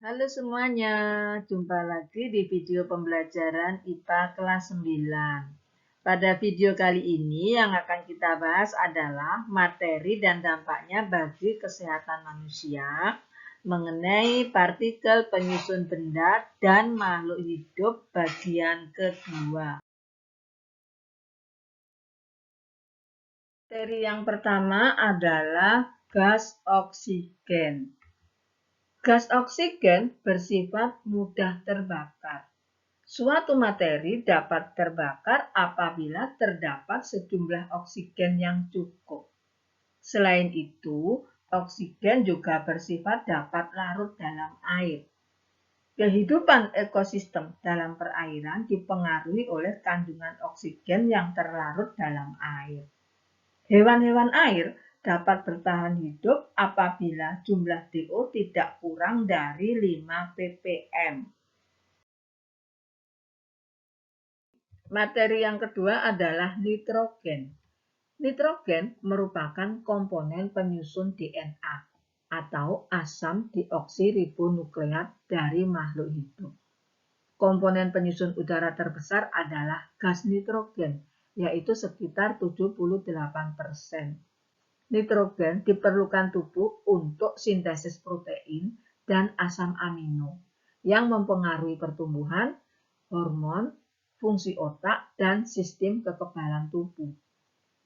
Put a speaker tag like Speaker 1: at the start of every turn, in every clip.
Speaker 1: Halo semuanya, jumpa lagi di video pembelajaran IPA kelas 9. Pada video kali ini yang akan kita bahas adalah materi dan dampaknya bagi kesehatan manusia mengenai partikel penyusun benda dan makhluk hidup bagian kedua. Materi yang pertama adalah gas oksigen. Gas oksigen bersifat mudah terbakar. Suatu materi dapat terbakar apabila terdapat sejumlah oksigen yang cukup. Selain itu, oksigen juga bersifat dapat larut dalam air. Kehidupan ekosistem dalam perairan dipengaruhi oleh kandungan oksigen yang terlarut dalam air. Hewan-hewan air dapat bertahan hidup apabila jumlah DO tidak kurang dari 5 ppm. Materi yang kedua adalah nitrogen. Nitrogen merupakan komponen penyusun DNA atau asam deoksiribonukleat dari makhluk hidup. Komponen penyusun udara terbesar adalah gas nitrogen, yaitu sekitar 78%. Nitrogen diperlukan tubuh untuk sintesis protein dan asam amino yang mempengaruhi pertumbuhan, hormon, fungsi otak, dan sistem kekebalan tubuh.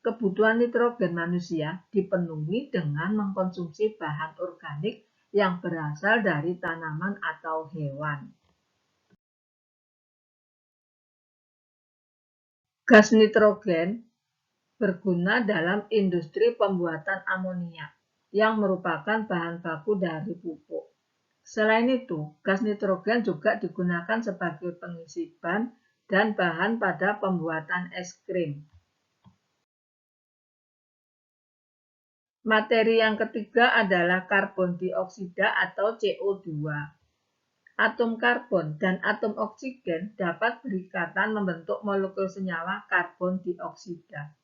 Speaker 1: Kebutuhan nitrogen manusia dipenuhi dengan mengkonsumsi bahan organik yang berasal dari tanaman atau hewan. Gas nitrogen berguna dalam industri pembuatan amonia yang merupakan bahan baku dari pupuk. Selain itu, gas nitrogen juga digunakan sebagai pengisi ban dan bahan pada pembuatan es krim. Materi yang ketiga adalah karbon dioksida atau CO2. Atom karbon dan atom oksigen dapat berikatan membentuk molekul senyawa karbon dioksida.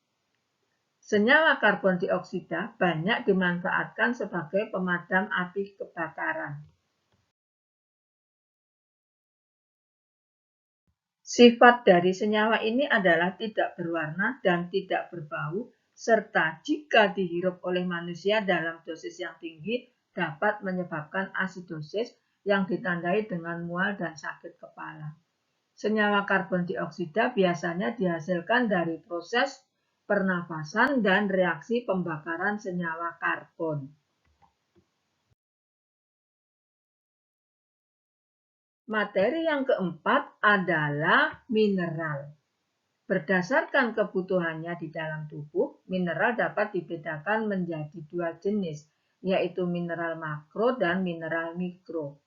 Speaker 1: Senyawa karbon dioksida banyak dimanfaatkan sebagai pemadam api kebakaran. Sifat dari senyawa ini adalah tidak berwarna dan tidak berbau, serta jika dihirup oleh manusia dalam dosis yang tinggi dapat menyebabkan asidosis yang ditandai dengan mual dan sakit kepala. Senyawa karbon dioksida biasanya dihasilkan dari proses pernafasan dan reaksi pembakaran senyawa karbon. Materi yang keempat adalah mineral. Berdasarkan kebutuhannya di dalam tubuh, mineral dapat dibedakan menjadi dua jenis, yaitu mineral makro dan mineral mikro.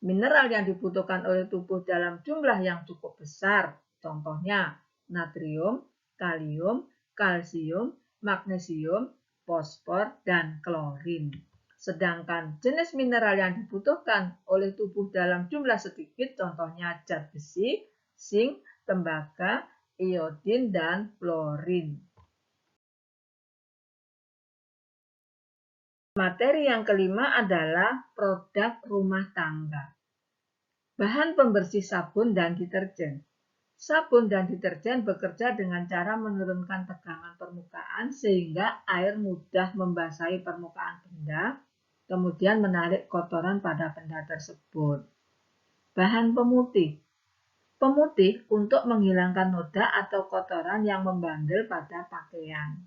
Speaker 1: Mineral yang dibutuhkan oleh tubuh dalam jumlah yang cukup besar, contohnya natrium, kalium, kalsium, magnesium, fosfor, dan klorin. Sedangkan jenis mineral yang dibutuhkan oleh tubuh dalam jumlah sedikit, contohnya zat besi, zinc, tembaga, iodin, dan fluorin. Materi yang kelima adalah produk rumah tangga. Bahan pembersih sabun dan deterjen. Sabun dan deterjen bekerja dengan cara menurunkan tegangan permukaan sehingga air mudah membasahi permukaan benda, kemudian menarik kotoran pada benda tersebut. Bahan pemutih. Pemutih untuk menghilangkan noda atau kotoran yang membandel pada pakaian.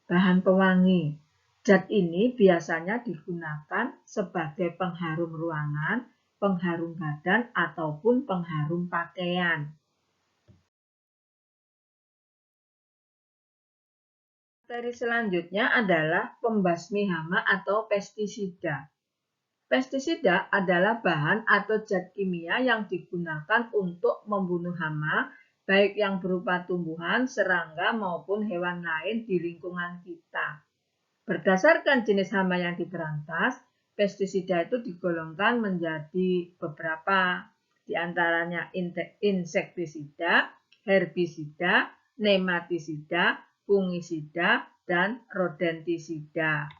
Speaker 1: Bahan pewangi. Zat ini biasanya digunakan sebagai pengharum ruangan, pengharum badan, ataupun pengharum pakaian. Materi selanjutnya adalah pembasmi hama atau pestisida. Pestisida adalah bahan atau zat kimia yang digunakan untuk membunuh hama, baik yang berupa tumbuhan, serangga, maupun hewan lain di lingkungan kita. Berdasarkan jenis hama yang diberantas, pestisida itu digolongkan menjadi beberapa, diantaranya insektisida, herbisida, nematisida, fungisida, dan rodentisida.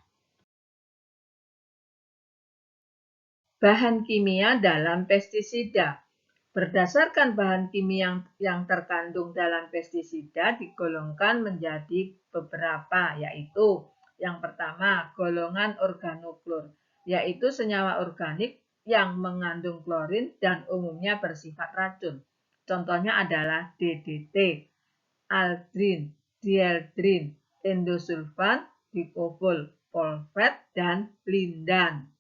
Speaker 1: Bahan kimia dalam pestisida. Berdasarkan bahan kimia yang terkandung dalam pestisida digolongkan menjadi beberapa, yaitu yang pertama, golongan organoklor, yaitu senyawa organik yang mengandung klorin dan umumnya bersifat racun. Contohnya adalah DDT, aldrin, dieldrin, endosulfan, dikobol, folvet, dan lindan.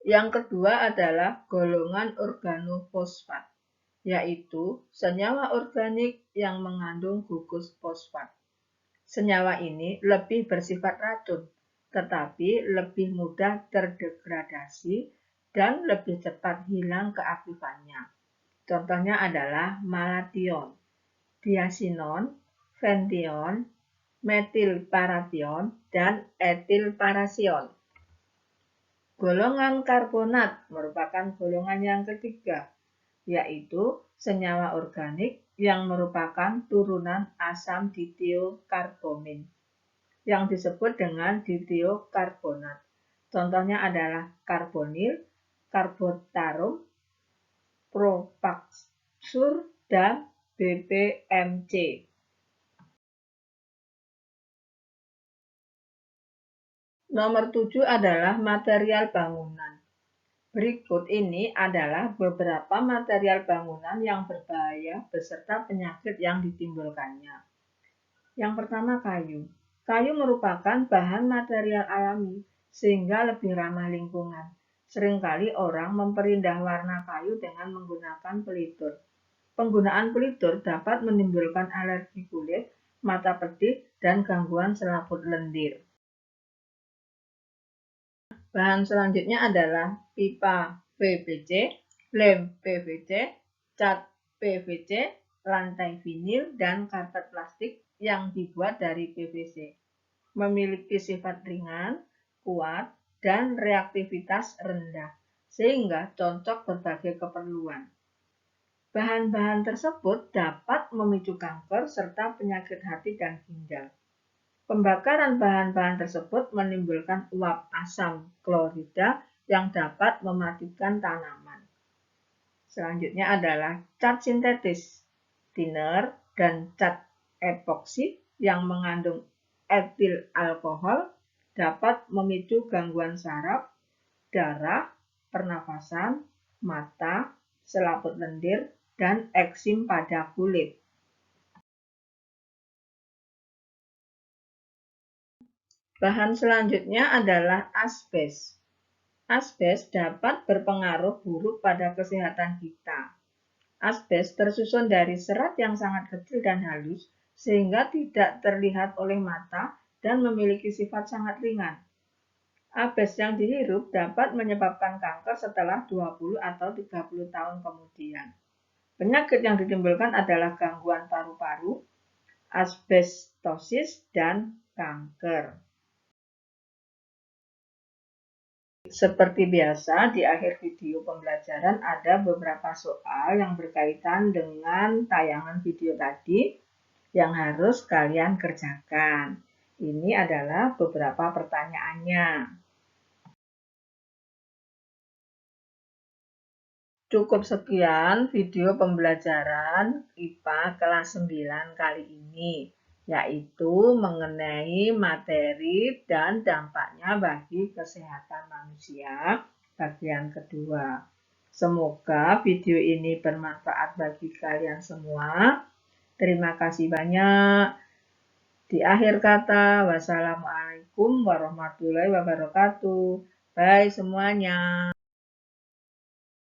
Speaker 1: Yang kedua adalah golongan organofosfat, yaitu senyawa organik yang mengandung gugus fosfat. Senyawa ini lebih bersifat racun, tetapi lebih mudah terdegradasi dan lebih cepat hilang keaktifannya. Contohnya adalah malation, diasinon, fention, metilparation, dan etilparation. Golongan karbonat merupakan golongan yang ketiga, yaitu senyawa organik yang merupakan turunan asam ditiokarbomin yang disebut dengan ditiokarbonat. Contohnya adalah karbonil, karbotarum, propaxur, dan BPMC. Nomor 7 adalah material bangunan. Berikut ini adalah beberapa material bangunan yang berbahaya beserta penyakit yang ditimbulkannya. Yang pertama, kayu. Kayu merupakan bahan material alami sehingga lebih ramah lingkungan. Seringkali orang memperindah warna kayu dengan menggunakan pelitur. Penggunaan pelitur dapat menimbulkan alergi kulit, mata pedih, dan gangguan selaput lendir. Bahan selanjutnya adalah pipa PVC, lem PVC, cat PVC, lantai vinil, dan karpet plastik yang dibuat dari PVC. Memiliki sifat ringan, kuat, dan reaktivitas rendah, sehingga cocok berbagai keperluan. Bahan-bahan tersebut dapat memicu kanker serta penyakit hati dan ginjal. Pembakaran bahan-bahan tersebut menimbulkan uap asam klorida yang dapat mematikan tanaman. Selanjutnya adalah cat sintetis, thinner, dan cat epoksi yang mengandung etil alkohol dapat memicu gangguan saraf, darah, pernafasan, mata, selaput lendir, dan eksim pada kulit. Bahan selanjutnya adalah asbes. Asbes dapat berpengaruh buruk pada kesehatan kita. Asbes tersusun dari serat yang sangat kecil dan halus, sehingga tidak terlihat oleh mata dan memiliki sifat sangat ringan. Asbes yang dihirup dapat menyebabkan kanker setelah 20 atau 30 tahun kemudian. Penyakit yang ditimbulkan adalah gangguan paru-paru, asbestosis, dan kanker. Seperti biasa, di akhir video pembelajaran ada beberapa soal yang berkaitan dengan tayangan video tadi yang harus kalian kerjakan. Ini adalah beberapa pertanyaannya. Cukup sekian video pembelajaran IPA kelas 9 kali ini, yaitu mengenai materi dan dampaknya bagi kesehatan manusia bagian kedua. Semoga video ini bermanfaat bagi kalian semua. Terima kasih banyak. Di akhir kata, wassalamualaikum warahmatullahi wabarakatuh. Bye semuanya.